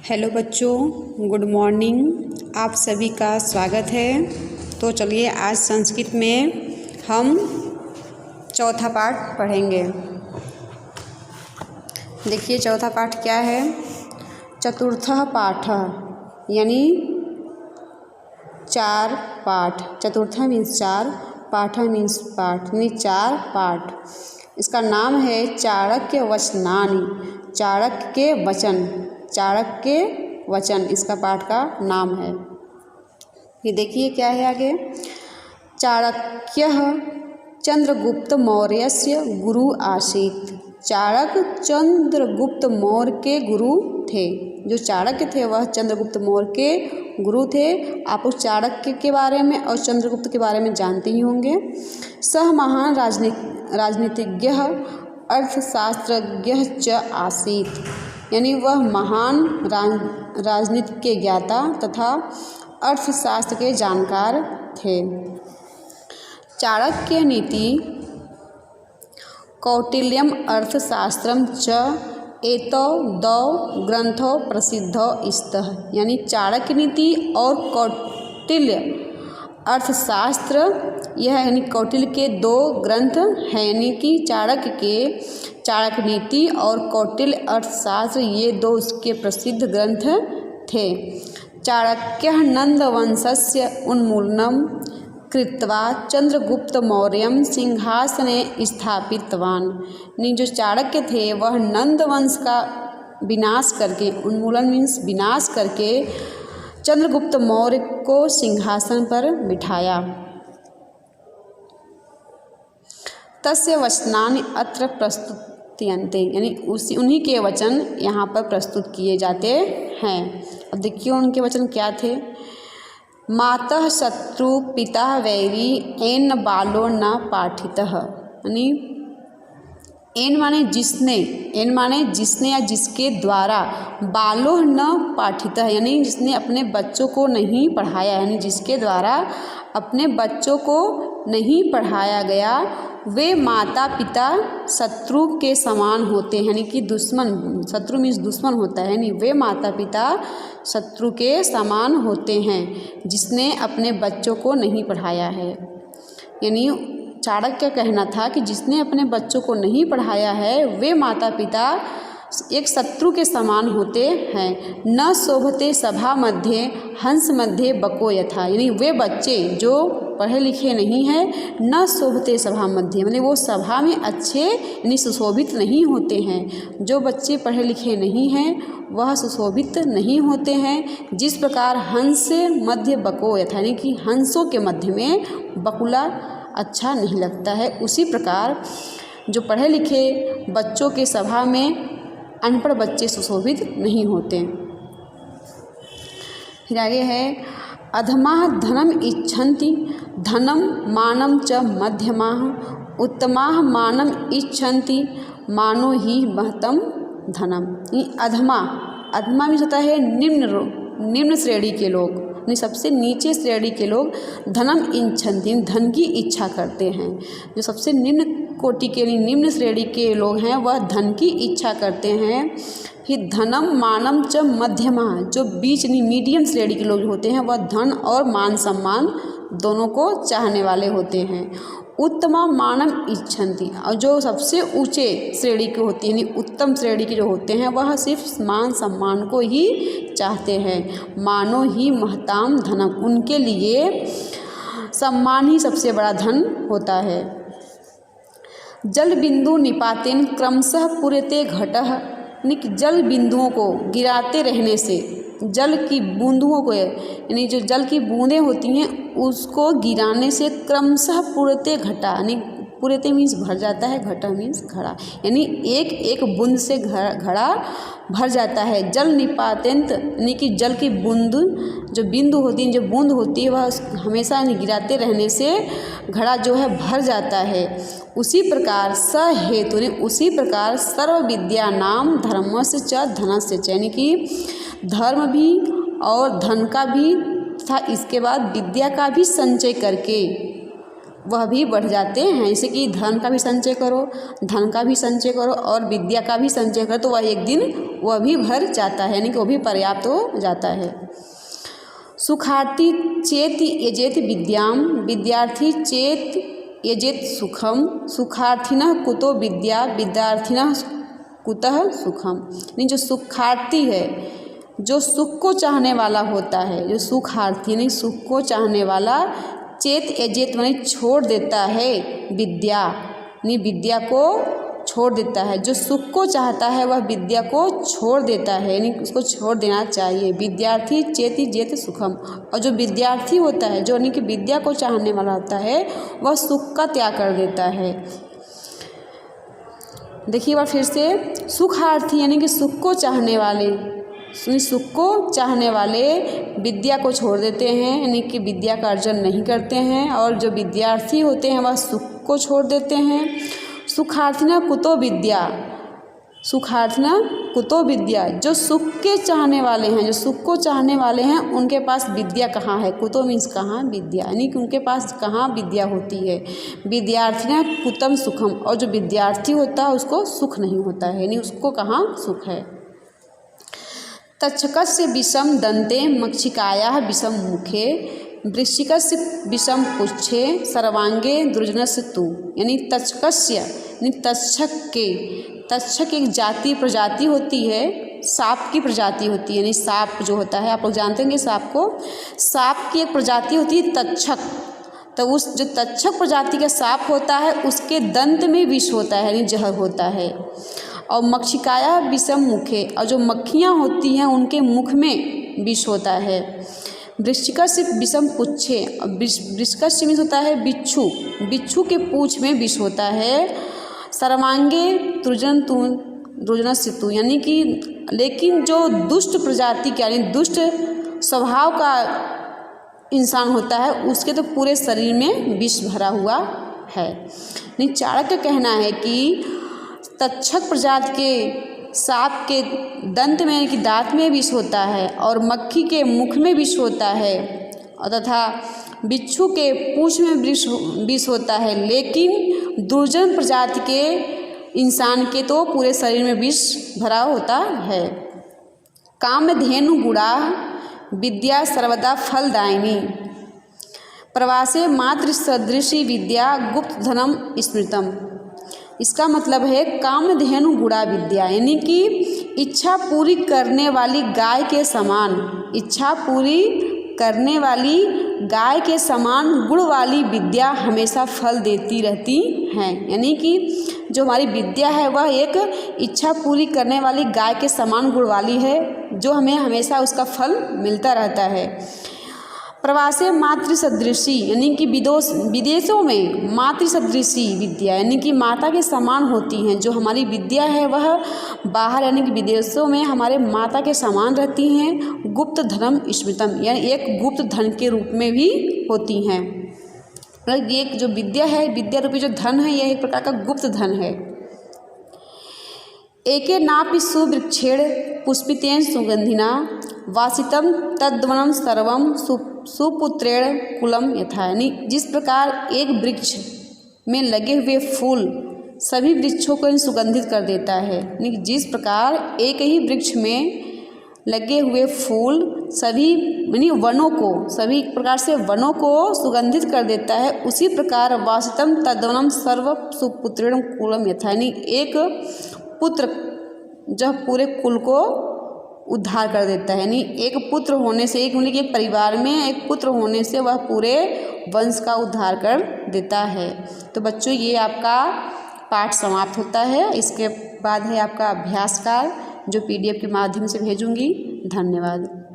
Hello बच्चों, good morning. आप सभी का स्वागत है। तो चलिए आज संस्कृत में हम चौथा पाठ पढ़ेंगे। देखिए चौथा पाठ क्या है। चतुर्थः पाठः यानी चार पाठ। चतुर्थ मीन्स चार, पाठ मीन्स पाठ यानी चार पाठ। इसका नाम है चाणक्य वचनानि, चाणक्य के वचन, चाणक्य के वचन इसका पाठ का नाम है। ये देखिए क्या है आगे। चाणक्यः चंद्रगुप्त मौर्यस्य गुरु आसीत्। चाणक्य चंद्रगुप्त मौर्य के गुरु थे। जो चाणक्य थे वह चंद्रगुप्त मौर्य के गुरु थे। आप उस चाणक्य के बारे में और चंद्रगुप्त के बारे में जानते ही होंगे। सह महान राजनीतिज्ञः अर्थशास्त्रज्ञः च आसीत् यानी वह महान राजनीति के ज्ञाता तथा अर्थशास्त्र के जानकार थे। चाणक्य नीति कौटिल्यम अर्थशास्त्रम च एतौ द्वौ ग्रंथौ प्रसिद्धौ स्तः यानी चाणक्य नीति और कौटिल्य अर्थशास्त्र यह यानी कौटिल्य के दो ग्रंथ हैं। यानी कि चाणक्य नीति और कौटिल्य अर्थशास्त्र ये दो उसके प्रसिद्ध ग्रंथ थे। चाणक्यः नंदवंशस्य उन्मूलनं कृत्वा चंद्रगुप्त मौर्यं सिंहासने स्थापितवान्। यानी जो चाणक्य थे वह नंद वंश का विनाश करके, उन्मूलन मीन्स विनाश करके, चंद्रगुप्त मौर्य को सिंहासन पर बिठाया। तस्य वचनानि अत्र प्रस्तुत्यन्ते यानी उन्हीं के वचन यहाँ पर प्रस्तुत किए जाते हैं। अब देखिए उनके वचन क्या थे। मातः शत्रु पिता वैरी एन बालो न पाठितः यानी एन माने जिसने, एन माने जिसने या जिसके द्वारा, बालो न पाठितः यानी जिसने अपने बच्चों को नहीं पढ़ाया, यानी जिसके द्वारा अपने बच्चों को नहीं पढ़ाया गया, वे माता पिता शत्रु के समान होते हैं। यानी कि दुश्मन, शत्रु मीन्स दुश्मन होता है, यानी वे माता पिता शत्रु के समान होते हैं जिसने अपने बच्चों को नहीं पढ़ाया है। यानी चाणक्य का कहना था कि जिसने अपने बच्चों को नहीं पढ़ाया है वे माता पिता एक शत्रु के समान होते हैं। न शोभते सभा मध्य हंस मध्य बको यथा यानी वे बच्चे जो पढ़े लिखे नहीं हैं, न शोभते सभा मध्य यानी वो सभा में अच्छे यानी सुशोभित नहीं होते हैं। जो बच्चे पढ़े लिखे नहीं हैं वह सुशोभित नहीं होते हैं। जिस प्रकार हंस मध्य बको यथा यानी कि हंसों के मध्य में बकुला अच्छा नहीं लगता है, उसी प्रकार जो पढ़े लिखे बच्चों के सभा में अनपढ़ बच्चे सुशोभित नहीं होते। फिर आगे है अधमाः धनम इच्छन्ति धनम मानं च मध्यमाः उत्तमाः मानं इच्छन्ति मानो ही महतम धनम। अधमा, अधमा भी होता है निम्न श्रेणी के लोग, यानी सबसे नीचे श्रेणी के लोग धनम इच्छन्ति धन की इच्छा करते हैं। जो सबसे निम्न कोटि के निम्न श्रेणी के लोग हैं वह धन की इच्छा करते हैं। फिर धनम मानम च मध्यमा जो बीच मीडियम श्रेणी के लोग होते हैं वह धन और मान सम्मान दोनों को चाहने वाले होते हैं। उत्तमा मानम इच्छन्ति और जो सबसे ऊंचे श्रेणी के होते हैं यानी उत्तम श्रेणी के जो होते हैं वह सिर्फ मान सम्मान को ही चाहते हैं। मानो ही महताम धनम उनके लिए सम्मान ही सबसे बड़ा धन होता है। जल बिंदु निपातेन क्रमशः पूर्यते घटः यानी कि जल बिंदुओं को गिराते रहने से, जल की बूंदों को यानी जो जल की बूंदें होती हैं उसको गिराने से क्रमशः पूर्यते घटा यानी पूर्यते मीन्स भर जाता है, घटा मीन्स घड़ा यानी एक एक बूंद से घड़ा भर जाता है। जल निपातेंत यानी कि जल की बूंद जो बिंदु होती है, जो बूंद होती है वह हमेशा गिराते रहने से घड़ा जो है भर जाता है। उसी प्रकार सहेतु उसी प्रकार सर्व विद्या नाम धर्मस्य च धनस्य च यानी कि धर्म भी और धन का भी तथा इसके बाद विद्या का भी संचय करके वह भी बढ़ जाते हैं। जैसे कि धन का भी संचय करो, धन का भी संचय करो और विद्या का भी संचय करो तो वह एक दिन वह भी भर जाता है, यानी कि वो भी पर्याप्त हो जाता है। सुखार्थी चेत यजेत विद्याम, विद्यार्थी चेत यजेत सुखम, सुखार्थिनः कुतो विद्या, विद्यार्थिनः कुतः सुखम। यानी जो सुखार्थी है, जो सुख को चाहने वाला होता है, जो सुखार्थी यानी सुख को चाहने वाला, चेत यजेत यानी छोड़ देता है विद्या, यानी विद्या को छोड़ देता है। जो सुख को चाहता है वह विद्या को छोड़ देता है, यानी उसको छोड़ देना चाहिए। विद्यार्थी चेति जेत सुखम, और जो विद्यार्थी होता है, जो यानी कि विद्या को चाहने वाला होता है, वह सुख का त्याग कर देता है। देखिए बार फिर से, सुखार्थी यानी कि सुख को चाहने वाले, सुख को चाहने वाले विद्या को छोड़ देते हैं, यानी कि विद्या का अर्जन नहीं करते हैं। और जो विद्यार्थी होते हैं वह सुख को छोड़ देते हैं। सुखार्थिना कुतो विद्या, सुखार्थिना कुतो विद्या, जो सुख के चाहने वाले हैं, जो सुख को चाहने वाले हैं, उनके पास विद्या कहाँ है। कुतो मीन्स कहाँ, विद्या, यानी कि उनके पास कहाँ विद्या होती है। विद्यार्थिना कुतम सुखम, और जो विद्यार्थी होता है उसको सुख नहीं होता है, यानी उसको कहाँ सुख है। तक्षकस्य विषम दंते, मक्षिकायाः विषम मुखे, वृश्चिकस्य विषम पुच्छे, सर्वांगे दुर्जनस्य तु। यानी तक्षकस्य यानी तक्षक एक जाति प्रजाति होती है, सांप की प्रजाति होती है, यानी सांप जो होता है, आप लोग जानते होंगे सांप को, सांप की एक प्रजाति होती है तक्षक। तो उस जो तक्षक प्रजाति का सांप होता है उसके दंत में विष होता है, यानी जहर होता है। और मक्षिकाया विषम मुखे, और जो मक्खियाँ होती हैं उनके मुख में विष होता है। वृश्चिकस्य विषम पुच्छे, वृश्चिकस्य मीन्स होता है बिच्छू, बिच्छू के पूँछ में विष होता है। सर्वांगे दुर्जनस्य तु, यानी कि लेकिन जो दुष्ट प्रजाति का यानी दुष्ट स्वभाव का इंसान होता है उसके तो पूरे शरीर में विष भरा हुआ है। नहीं, चाणक्य का कहना है कि तक्षक प्रजाति के सांप के दंत में यानी कि दांत में विष होता है और मक्खी के मुख में विष होता है और तथा बिच्छू के पूँछ में विष होता है, लेकिन दुर्जन प्रजाति के इंसान के तो पूरे शरीर में विष भरा होता है। कामधेनु गुणा विद्या सर्वदा फलदायिनी, प्रवासे मातृ सदृशी विद्या गुप्त धनम स्मृतम। इसका मतलब है कामधेनु गुणा विद्या, यानी कि इच्छा पूरी करने वाली गाय के समान, इच्छा पूरी करने वाली गाय के समान गुण वाली विद्या हमेशा फल देती रहती हैं। यानी कि जो हमारी विद्या है वह एक इच्छा पूरी करने वाली गाय के समान गुण वाली है, जो हमें हमेशा उसका फल मिलता रहता है। प्रवासे मातृ सदृशी, यानी कि विदेशों में मातृ सदृशी विद्या यानी कि माता के समान होती हैं। जो हमारी विद्या है वह बाहर यानी कि विदेशों में हमारे माता के समान रहती हैं। गुप्त धनम स्मृतम, यानी एक गुप्त धन के रूप में भी होती हैं। मतलब ये जो विद्या है, विद्या रूपी जो धन है, यह एक प्रकार का गुप्त धन है। एके नापि सुवृक्षेण पुष्पितेन सुगंधिना वासितम तद्वनम सर्वम सुपुत्रेण कुलम यथा, यानी जिस प्रकार एक वृक्ष में लगे हुए फूल सभी वृक्षों को सुगंधित कर देता है, यानी जिस प्रकार एक ही वृक्ष में लगे हुए फूल सभी यानी वनों को, सभी प्रकार से वनों को सुगंधित कर देता है, उसी प्रकार वासितम तद्वनम सर्व सुपुत्रेण कुलम यथा, यानी एक पुत्र जब पूरे कुल को उद्धार कर देता है। यानी एक पुत्र होने से, एक मतलब एक परिवार में एक पुत्र होने से वह पूरे वंश का उद्धार कर देता है। तो बच्चों ये आपका पाठ समाप्त होता है। इसके बाद है आपका अभ्यास कार्य जो PDF के माध्यम से भेजूंगी। धन्यवाद।